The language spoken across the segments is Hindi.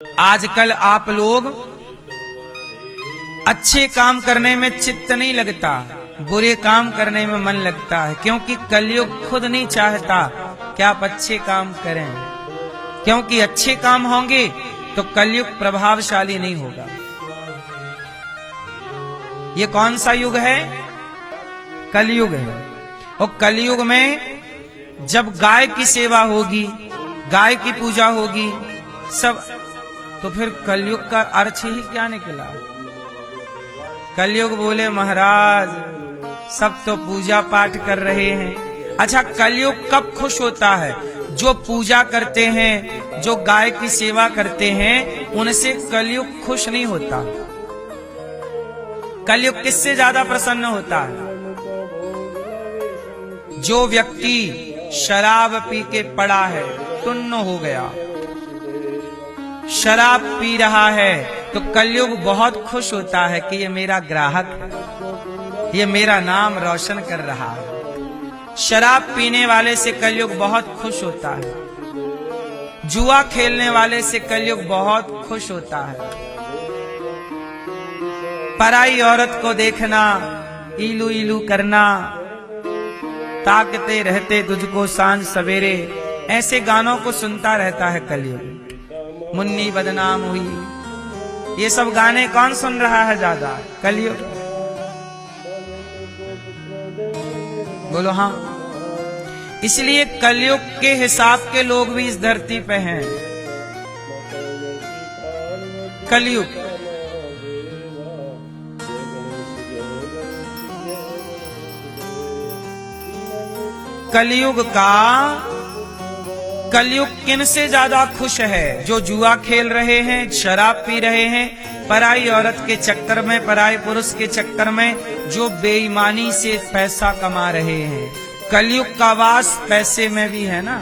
आजकल आप लोग अच्छे काम करने में चित्त नहीं लगता, बुरे काम करने में मन लगता है, क्योंकि कलयुग खुद नहीं चाहता कि आप अच्छे काम करें, क्योंकि अच्छे काम होंगे तो कलयुग प्रभावशाली नहीं होगा। ये कौन सा युग है? कलयुग है। और कलयुग में जब गाय की सेवा होगी, गाय की पूजा होगी सब, तो फिर कलयुग का अर्थ ही क्या निकला? कलयुग बोले महाराज सब तो पूजा पाठ कर रहे हैं। अच्छा, कलयुग कब खुश होता है? जो पूजा करते हैं, जो गाय की सेवा करते हैं, उनसे कलयुग खुश नहीं होता। कलयुग किससे ज्यादा प्रसन्न होता है? जो व्यक्ति शराब पी के पड़ा है, टुन्न हो गया, शराब पी रहा है, तो कलयुग बहुत खुश होता है कि ये मेरा ग्राहक है, ये मेरा नाम रोशन कर रहा है। शराब पीने वाले से कलयुग बहुत खुश होता है। जुआ खेलने वाले से कलयुग बहुत खुश होता है। पराई औरत को देखना, इलू इलू करना, ताकते रहते तुझको सांझ सवेरे, ऐसे गानों को सुनता रहता है कलयुग। मुन्नी बदनाम हुई, ये सब गाने कौन सुन रहा है ज्यादा? कलयुग। बोलो हाँ। इसलिए कलयुग के हिसाब के लोग भी इस धरती पे हैं। कलयुग कलयुग किन से ज्यादा खुश है? जो जुआ खेल रहे हैं, शराब पी रहे हैं, पराई औरत के चक्कर में, पराई पुरुष के चक्कर में जो बेईमानी से पैसा कमा रहे हैं। कलयुग का वास पैसे में भी है ना।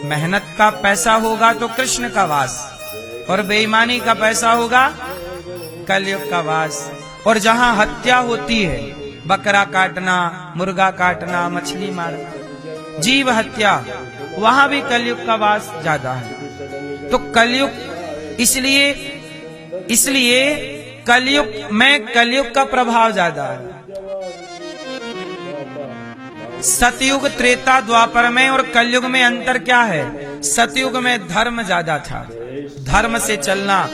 मेहनत का पैसा होगा तो कृष्ण का वास, और बेईमानी का पैसा होगा कलयुग का वास। और जहाँ हत्या होती है, बकरा काटना, मुर्गा काटना, मछली मारना, जीव हत्या, वहां भी कलयुग का वास ज्यादा है। तो कलयुग इसलिए कलयुग में कलयुग का प्रभाव ज्यादा है। सतयुग, त्रेता, द्वापर में और कलयुग में अंतर क्या है? सतयुग में धर्म ज्यादा था, धर्म से चलना।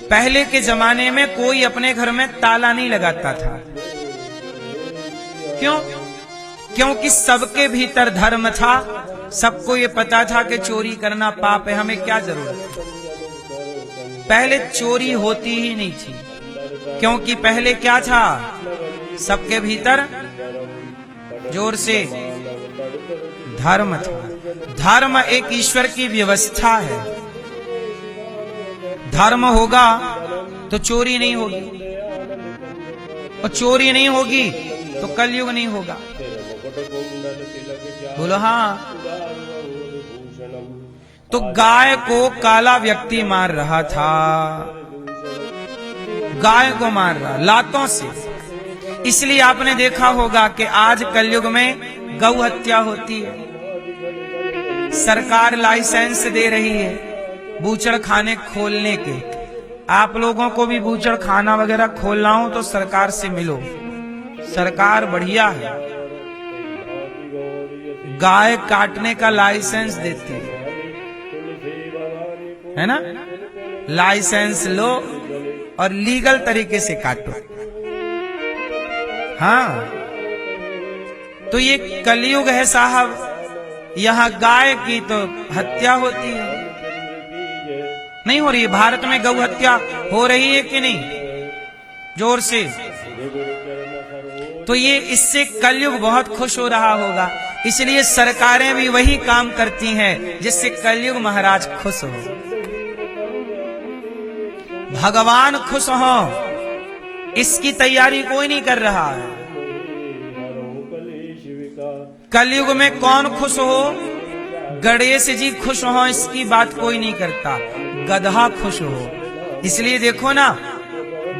पहले के जमाने में कोई अपने घर में ताला नहीं लगाता था। क्यों? क्योंकि सबके भीतर धर्म था। सबको ये पता था कि चोरी करना पाप है, हमें क्या जरूरत है। पहले चोरी होती ही नहीं थी, क्योंकि पहले क्या था? सबके भीतर, जोर से, धर्म था। धर्म एक ईश्वर की व्यवस्था है। धर्म होगा तो चोरी नहीं होगी, और चोरी नहीं होगी तो कलयुग नहीं होगा। बोलो हाँ। तो गाय को काला व्यक्ति मार रहा था, गाय को मार रहा लातों से। इसलिए आपने देखा होगा कि आज कलयुग में गौ हत्या होती है। सरकार लाइसेंस दे रही है बूचड़ खाने खोलने के। आप लोगों को भी बूचड़ खाना वगैरह खोलना हो तो सरकार से मिलो, सरकार बढ़िया है, गाय काटने का लाइसेंस देती है ना। लाइसेंस लो और लीगल तरीके से काटो। हाँ, तो ये कलयुग है साहब। यहाँ गाय की तो हत्या होती है, नहीं हो रही है। भारत में गौ हत्या हो रही है कि नहीं? जोर से। तो ये इससे कलयुग बहुत खुश हो रहा होगा। इसलिए सरकारें भी वही काम करती हैं जिससे कलयुग महाराज खुश हो, भगवान खुश हो। इसकी तैयारी कोई नहीं कर रहा है। कलयुग में कौन खुश हो? गणेश जी खुश हो, इसकी बात कोई नहीं करता। गधा खुश हो। इसलिए देखो ना,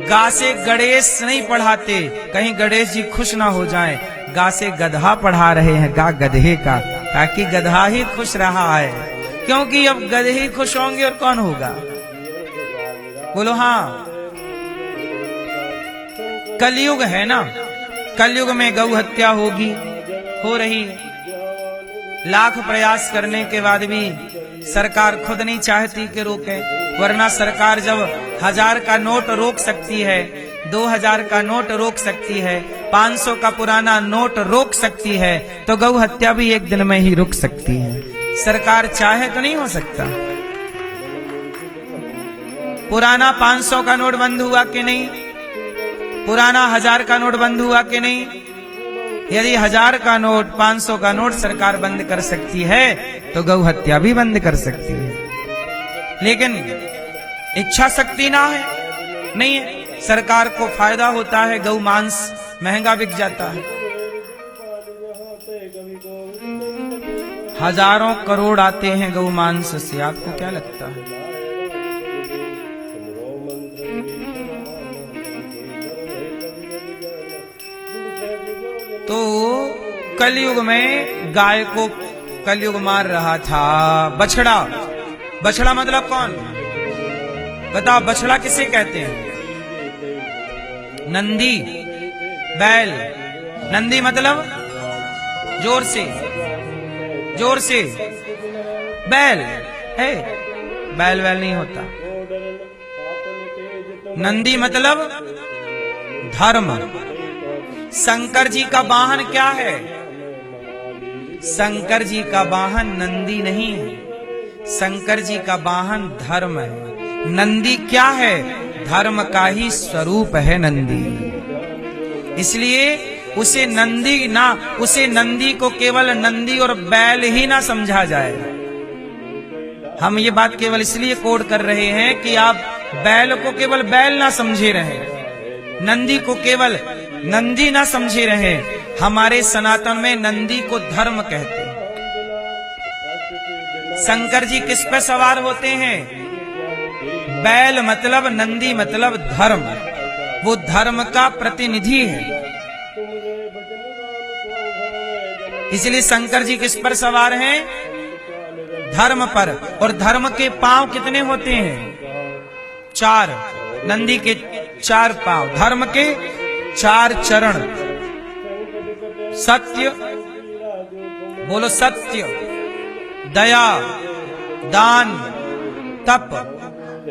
गा से गणेश नहीं पढ़ाते, कहीं गणेश जी खुश ना हो जाएं। गा से गधा पढ़ा रहे हैं, गा गधे का, ताकि गधा ही खुश रहा है क्योंकि अब गधे ही खुश होंगे और कौन होगा? बोलो हाँ। कलयुग है ना, कलयुग में गौ हत्या होगी, हो रही है। लाख प्रयास करने के बाद भी सरकार खुद नहीं चाहती कि रोके, वरना सरकार जब 1000 का नोट रोक सकती है, 2000 का नोट रोक सकती है, 500 का पुराना नोट रोक सकती है, तो गौ हत्या भी एक दिन में ही रुक सकती है। सरकार चाहे तो नहीं हो सकता। पुराना 500 का नोट बंद हुआ कि नहीं? पुराना 1000 का नोट बंद हुआ कि नहीं? यदि 1000 का नोट, 500 का नोट सरकार बंद कर सकती है, तो गौ हत्या भी बंद कर सकती है। लेकिन इच्छा शक्ति ना है, नहीं है। सरकार को फायदा होता है, गौ मांस महंगा बिक जाता है। हजारों करोड़ आते हैं गौ मांस से, आपको क्या लगता है? तो कलयुग में गाय को कलयुग मार रहा था बछड़ा। बछड़ा मतलब कौन? बताओ, बछड़ा किसे कहते हैं? नंदी, बैल। नंदी मतलब जोर से, जोर से। बैल है, बैल वैल नहीं होता। नंदी मतलब धर्म। शंकर जी का वाहन क्या है? शंकर जी का वाहन नंदी नहीं है, शंकर जी का वाहन धर्म है। नंदी क्या है? धर्म का ही स्वरूप है नंदी। इसलिए उसे नंदी ना, उसे नंदी को केवल नंदी और बैल ही ना समझा जाए। हम ये बात केवल इसलिए कोड कर रहे हैं कि आप बैल को केवल बैल ना समझे रहे, नंदी को केवल नंदी ना समझे रहे। हमारे सनातन में नंदी को धर्म कहते हैं। शंकर जी किस पे सवार होते हैं? बैल मतलब, नंदी मतलब धर्म। वो धर्म का प्रतिनिधि है। इसलिए शंकर जी किस पर सवार हैं? धर्म पर। और धर्म के पांव कितने होते हैं? 4। नंदी के 4 पांव, धर्म के 4 चरण। सत्य, बोलो सत्य, दया, दान, तप,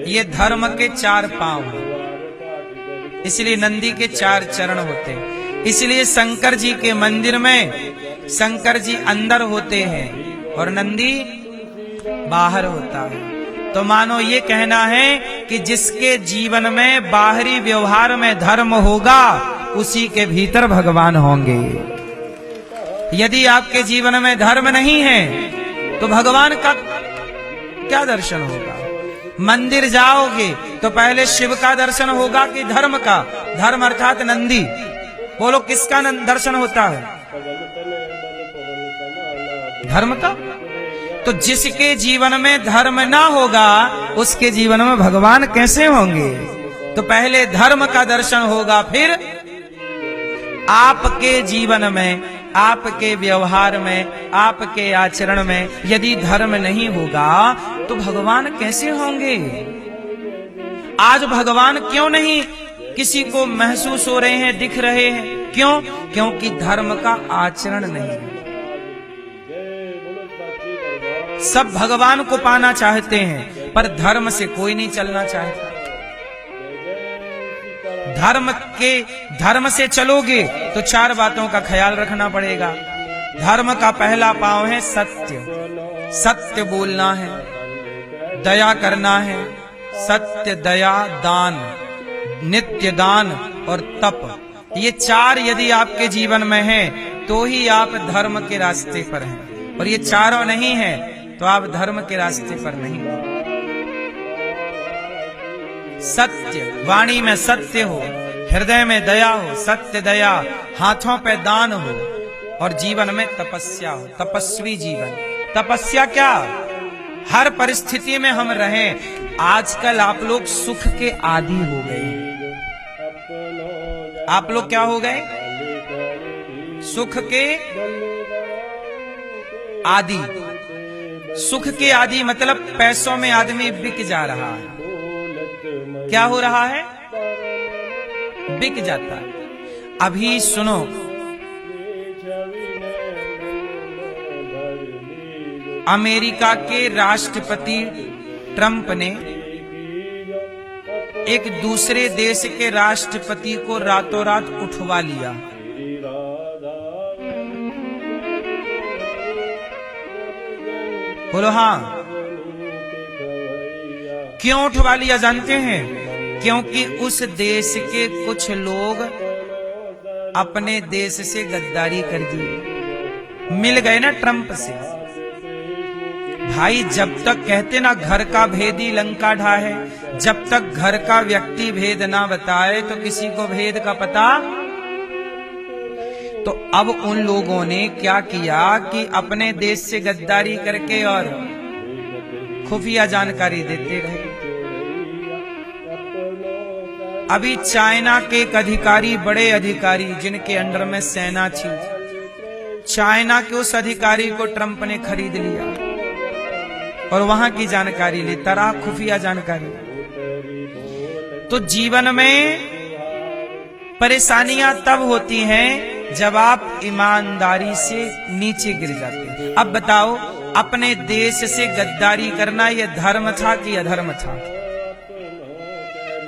ये धर्म के 4 पांव हैं। इसलिए नंदी के 4 चरण होते हैं। इसलिए शंकर जी के मंदिर में शंकर जी अंदर होते हैं और नंदी बाहर होता है। तो मानो ये कहना है कि जिसके जीवन में बाहरी व्यवहार में धर्म होगा, उसी के भीतर भगवान होंगे। यदि आपके जीवन में धर्म नहीं है, तो भगवान का क्या दर्शन होगा? मंदिर जाओगे तो पहले शिव का दर्शन होगा कि धर्म का? धर्म अर्थात नंदी। बोलो किसका दर्शन होता है? धर्म का। तो जिसके जीवन में धर्म ना होगा, उसके जीवन में भगवान कैसे होंगे? तो पहले धर्म का दर्शन होगा, फिर आपके जीवन में, आपके व्यवहार में, आपके आचरण में यदि धर्म नहीं होगा, तो भगवान कैसे होंगे? आज भगवान क्यों नहीं किसी को महसूस हो रहे हैं, दिख रहे हैं? क्यों? क्योंकि धर्म का आचरण नहीं है। सब भगवान को पाना चाहते हैं, पर धर्म से कोई नहीं चलना चाहता। धर्म से चलोगे तो 4 बातों का ख्याल रखना पड़ेगा। धर्म का पहला पांव है सत्य। सत्य बोलना है, दया करना है, सत्य, दया, दान, नित्य दान और तप। ये 4 यदि आपके जीवन में है, तो ही आप धर्म के रास्ते पर हैं। और ये 4 नहीं है तो आप धर्म के रास्ते पर नहीं। सत्य, वाणी में सत्य हो, हृदय में दया हो, सत्य दया, हाथों पे दान हो, और जीवन में तपस्या हो, तपस्वी जीवन। तपस्या क्या? हर परिस्थिति में हम रहें। आजकल आप लोग सुख के आदी हो गए। आप लोग क्या हो गए? सुख के आदी। सुख के आदि मतलब पैसों में आदमी बिक जा रहा है। क्या हो रहा है? बिक जाता है। अभी सुनो, अमेरिका के राष्ट्रपति ट्रंप ने एक दूसरे देश के राष्ट्रपति को रातों रात उठवा लिया। बोलो हाँ। क्यों उठवा लिया जानते हैं? क्योंकि उस देश के कुछ लोग अपने देश से गद्दारी कर दिए, मिल गए ना ट्रंप से। भाई जब तक कहते ना घर का भेदी लंका ढाहे, जब तक घर का व्यक्ति भेद ना बताए तो किसी को भेद का पता। तो अब उन लोगों ने क्या किया कि अपने देश से गद्दारी करके और खुफिया जानकारी देते रहे। अभी चाइना के एक अधिकारी, बड़े अधिकारी जिनके अंडर में सेना थी, चाइना के उस अधिकारी को ट्रंप ने खरीद लिया और वहां की जानकारी लेता रहा, खुफिया जानकारी। तो जीवन में परेशानियां तब होती हैं जब आप ईमानदारी से नीचे गिर जाते हैं। अब बताओ, अपने देश से गद्दारी करना यह धर्म था कि अधर्म था?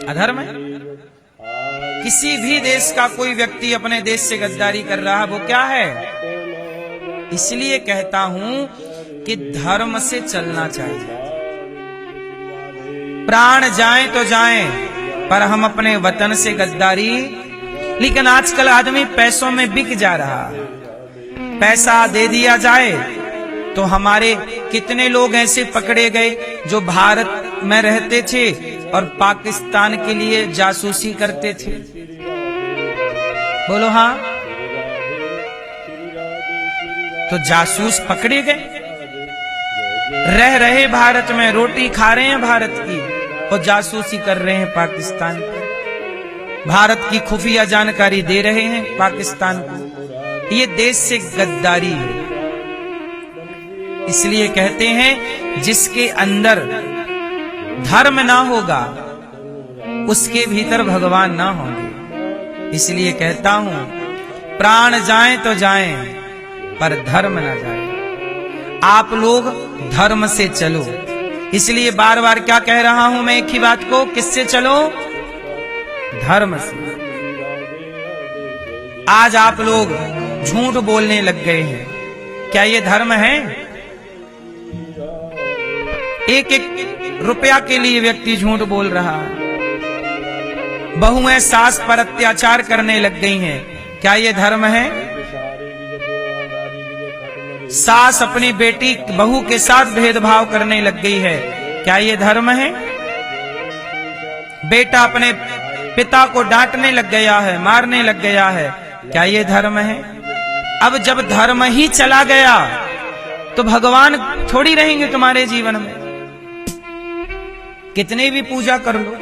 अधर्म है। किसी भी देश का कोई व्यक्ति अपने देश से गद्दारी कर रहा है, वो क्या है? इसलिए कहता हूं कि धर्म से चलना चाहिए। प्राण जाए तो जाए, पर हम अपने वतन से गद्दारी। लेकिन आजकल आदमी पैसों में बिक जा रहा है। पैसा दे दिया जाए तो हमारे कितने लोग ऐसे पकड़े गए जो भारत में रहते थे और पाकिस्तान के लिए जासूसी करते थे। बोलो हाँ। तो जासूस पकड़े गए, रह रहे भारत में, रोटी खा रहे हैं भारत की और जासूसी कर रहे हैं पाकिस्तान की। भारत की खुफिया जानकारी दे रहे हैं पाकिस्तान को। ये देश से गद्दारी है। इसलिए कहते हैं जिसके अंदर धर्म ना होगा उसके भीतर भगवान ना होंगे। इसलिए कहता हूं प्राण जाए तो जाए, पर धर्म ना जाए। आप लोग धर्म से चलो। इसलिए बार बार क्या कह रहा हूं मैं एक ही बात को, किससे चलो? धर्म से। आज आप लोग झूठ बोलने लग गए हैं। क्या ये धर्म है? एक एक रुपया के लिए व्यक्ति झूठ बोल रहा है। बहुएं सास पर अत्याचार करने लग गई हैं। क्या ये धर्म है? सास अपनी बेटी बहू के साथ भेदभाव करने लग गई है। क्या ये धर्म है? बेटा अपने पिता को डांटने लग गया है, मारने लग गया है। क्या ये धर्म है? अब जब धर्म ही चला गया तो भगवान थोड़ी रहेंगे तुम्हारे जीवन में। कितने भी पूजा कर लो,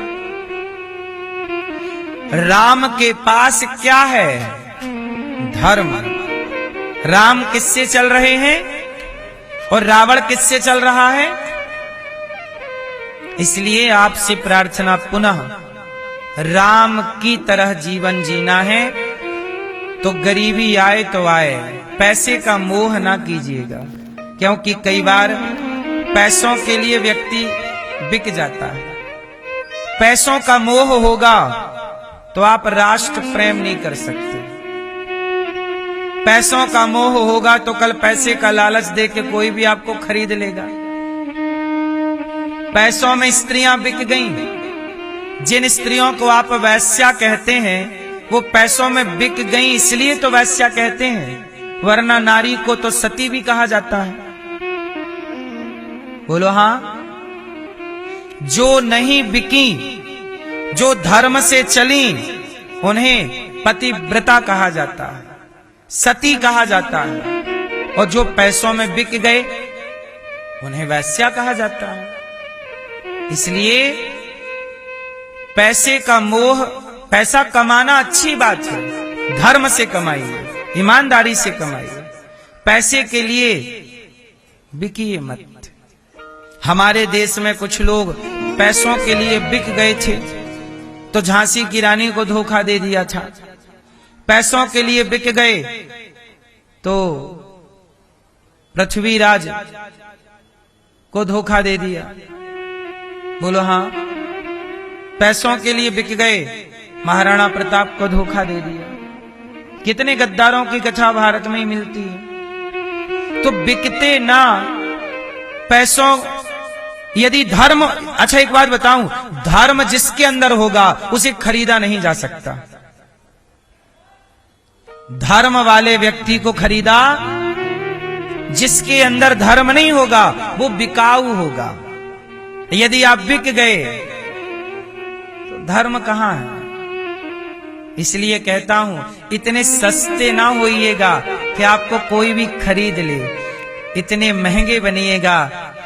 राम के पास क्या है? धर्म। राम किससे चल रहे हैं और रावण किससे चल रहा है? इसलिए आपसे प्रार्थना पुनः, राम की तरह जीवन जीना है तो गरीबी आए तो आए, पैसे का मोह ना कीजिएगा। क्योंकि कई बार पैसों के लिए व्यक्ति बिक जाता है। पैसों का मोह होगा तो आप राष्ट्र प्रेम नहीं कर सकते। पैसों का मोह होगा तो कल पैसे का लालच दे के कोई भी आपको खरीद लेगा। पैसों में स्त्रियां बिक गईं। जिन स्त्रियों को आप वैश्या कहते हैं वो पैसों में बिक गई, इसलिए तो वैश्या कहते हैं, वरना नारी को तो सती भी कहा जाता है। बोलो हाँ। जो नहीं बिकी, जो धर्म से चली, उन्हें पतिव्रता कहा जाता है, सती कहा जाता है। और जो पैसों में बिक गए उन्हें वैश्या कहा जाता है। इसलिए पैसे का मोह, पैसा कमाना अच्छी बात है, धर्म से कमाइए, ईमानदारी से कमाइए। पैसे के लिए बिकिए मत। हमारे देश में कुछ लोग पैसों के लिए बिक गए थे, तो झांसी की रानी को धोखा दे दिया था। पैसों के लिए बिक गए तो पृथ्वीराज को धोखा दे दिया। बोलो हाँ। पैसों के लिए बिक गए, महाराणा प्रताप को धोखा दे दिया। कितने गद्दारों की कथा भारत में ही मिलती है। तो बिकते ना पैसों, यदि धर्म, अच्छा एक बात बताऊं, धर्म जिसके अंदर होगा उसे खरीदा नहीं जा सकता। धर्म वाले व्यक्ति को खरीदा, जिसके अंदर धर्म नहीं होगा वो बिकाऊ होगा। यदि आप बिक गए तो धर्म कहां है? इसलिए कहता हूं, इतने सस्ते ना होइएगा कि आपको कोई भी खरीद ले, इतने महंगे बनिएगा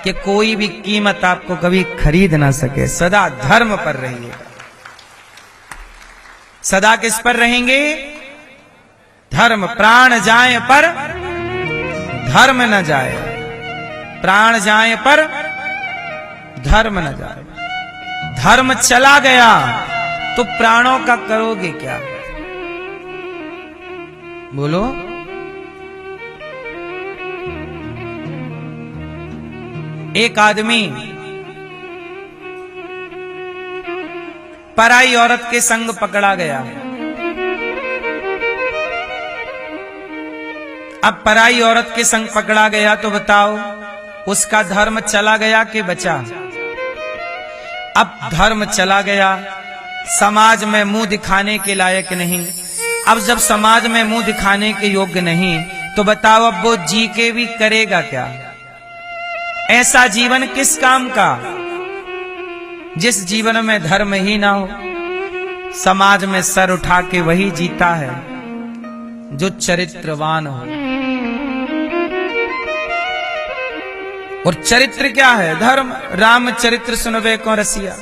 कि कोई भी कीमत आपको कभी खरीद ना सके। सदा धर्म पर रहिएगा। सदा किस पर रहेंगे? धर्म। प्राण जाए पर धर्म न जाए, प्राण जाए पर धर्म न जाए। धर्म चला गया तो प्राणों का करोगे क्या? बोलो। एक आदमी पराई औरत के संग पकड़ा गया। अब पराई औरत के संग पकड़ा गया तो बताओ, उसका धर्म चला गया कि बचा? अब धर्म चला गया, समाज में मुंह दिखाने के लायक नहीं। अब जब समाज में मुंह दिखाने के योग्य नहीं, तो बताओ अब वो जी के भी करेगा क्या? ऐसा जीवन किस काम का, जिस जीवन में धर्म ही ना हो। समाज में सर उठा के वही जीता है जो चरित्रवान हो। और चरित्र क्या है? धर्म। रामचरित्र सुनबे को रसिया।